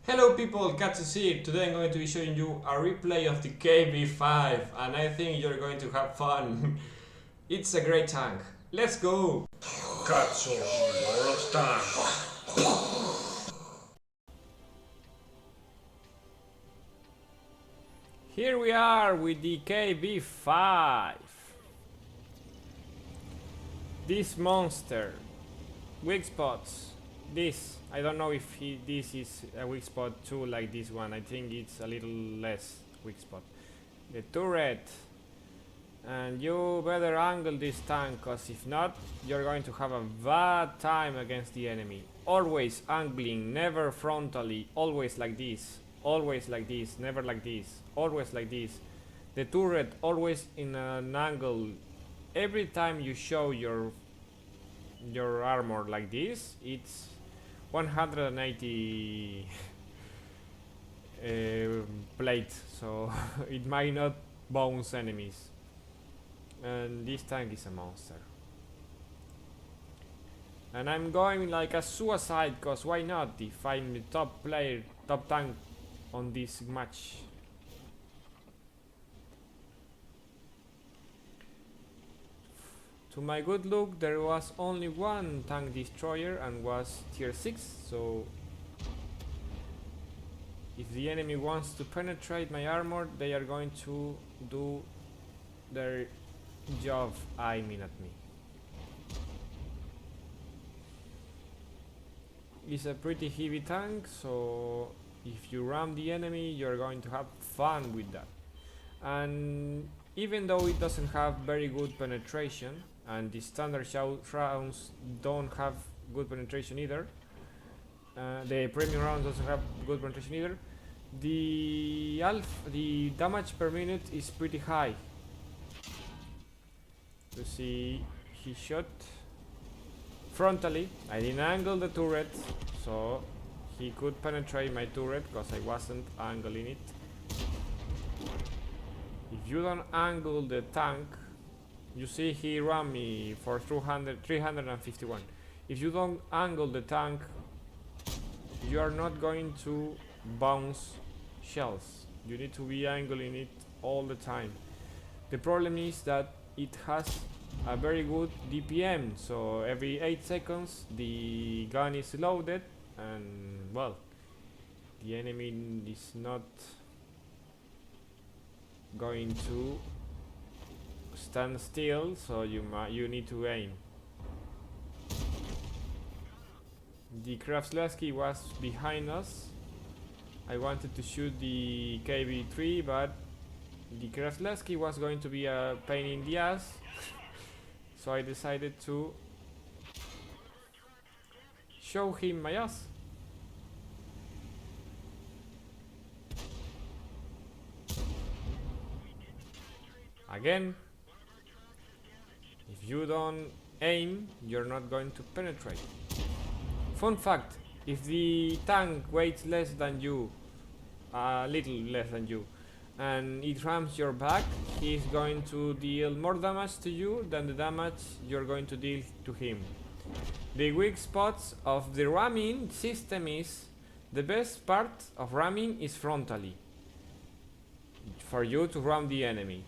Hello people, Katzo-cade. Today I'm going to be showing you a replay of the KV-5 and I think you're going to have fun. It's a great tank. Let's go! Cazzo, tank. Here we are with the KV-5. This monster. Weak spots. This. I don't know if this is a weak spot too like this one. I think it's a little less weak spot. The turret. And you better angle this tank, cause if not, you're going to have a bad time against the enemy. Always angling, never frontally, always like this. Always like this, never like this, always like this. The turret always in an angle. Every time you show your armor like this, it's 180 plate, so it might not bounce enemies. And this tank is a monster. And I'm going like a suicide, cause why not if I'm the top player, top tank on this match. To my good luck, there was only one tank destroyer and was tier 6, so if the enemy wants to penetrate my armor, they are going to do their job aiming at me. It's a pretty heavy tank, so if you ram the enemy, you're going to have fun with that. And even though it doesn't have very good penetration, and the standard rounds don't have good penetration either, the premium rounds doesn't have good penetration either, the damage per minute is pretty high. You see, he shot frontally. I didn't angle the turret, so he could penetrate my turret because I wasn't angling it. If you don't angle the tank, you see he ran me for 351. If you don't angle the tank, you are not going to bounce shells. You need to be angling it all the time. The problem is that it has a very good DPM, so every 8 seconds the gun is loaded and well, the enemy is not going to stand still, so you need to aim. The Krasleski was behind us. I wanted to shoot the KV-3, but the Krasleski was going to be a pain in the ass, so I decided to show him my ass. Again, if you don't aim, you're not going to penetrate. Fun fact, if the tank weighs less than you, a little less than you, and it rams your back, he's going to deal more damage to you than the damage you're going to deal to him. The weak spots of the ramming system is, the best part of ramming is frontally, for you to ram the enemy.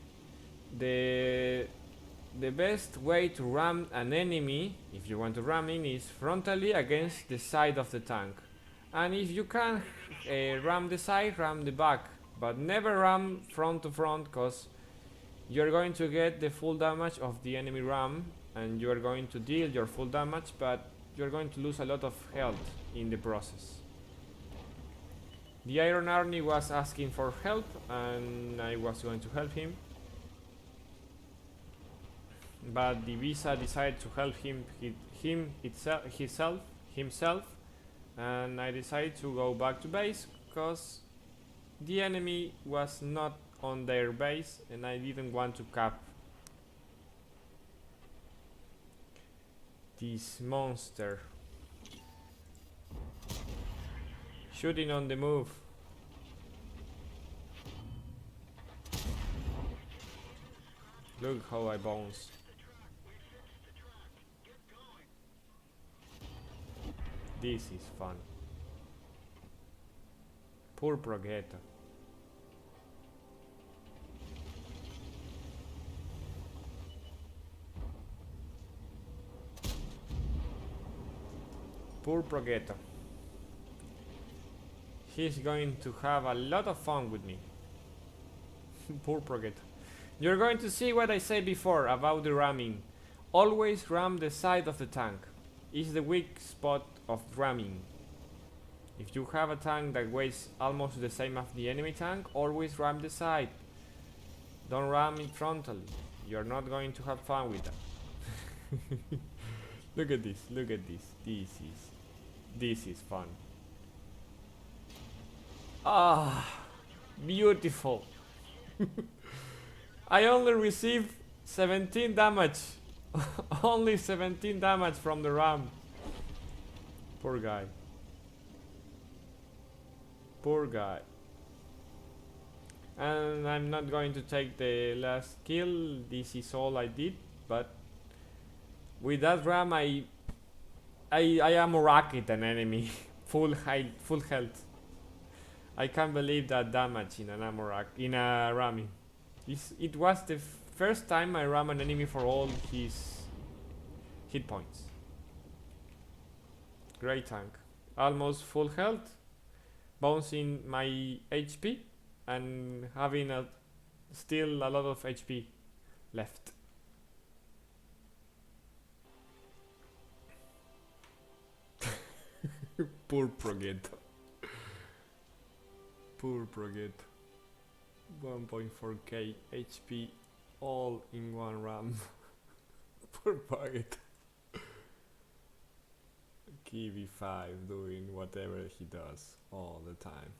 The best way to ram an enemy, if you want to ram him, is frontally against the side of the tank. And if you can ram the side, ram the back, but never ram front to front, because you're going to get the full damage of the enemy ram and you are going to deal your full damage, but you're going to lose a lot of health in the process. The Iron Army was asking for help and I was going to help him, but the Visa decided to help himself, and I decided to go back to base because the enemy was not on their base and I didn't want to cap this monster. Shooting on the move. Look how I bounce. This is fun. Poor Progetto. Poor Progetto. He's going to have a lot of fun with me. Poor Progetto. You're going to see what I said before about the ramming. Always ram the side of the tank. It's the weak spot of ramming. If you have a tank that weighs almost the same as the enemy tank, always ram the side. Don't ram it frontally. You're not going to have fun with that. Look at this, look at this. This is fun. Ah, beautiful. I only received 17 damage. Only 17 damage from the ram. Poor guy. Poor guy. And I'm not going to take the last kill. This is all I did. But with that ram, I am a rocket an enemy. full health. I can't believe that damage in an a ramming. It was the first time I ram an enemy for all his hit points. Great tank. Almost full health, bouncing my HP and having still a lot of HP left. Poor Progetto. Poor Progetto. 1.4k HP all in one ram. Poor Progetto. KV-5 doing whatever he does all the time.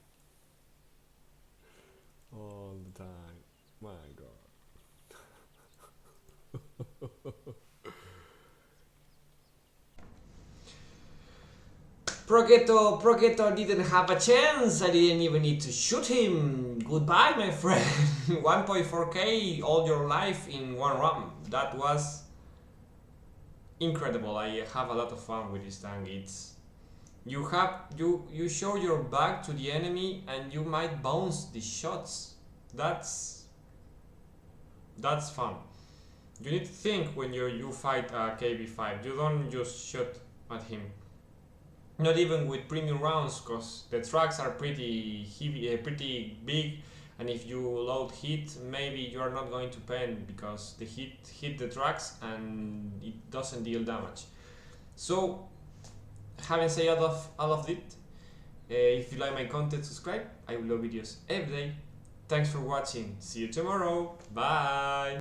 All the time. My god. Progetto didn't have a chance. I didn't even need to shoot him. Goodbye, my friend. 1.4k all your life in one ram. That was incredible. I have a lot of fun with this tank. It's you show your back to the enemy and you might bounce the shots. That's fun. You need to think when you fight a KV-5. You don't just shoot at him. Not even with premium rounds, because the tracks are pretty heavy, pretty big, and if you load hit, maybe you are not going to pen because the hit the tracks and it doesn't deal damage. So, having said all of it, if you like my content, subscribe. I will upload videos every day. Thanks for watching. See you tomorrow. Bye.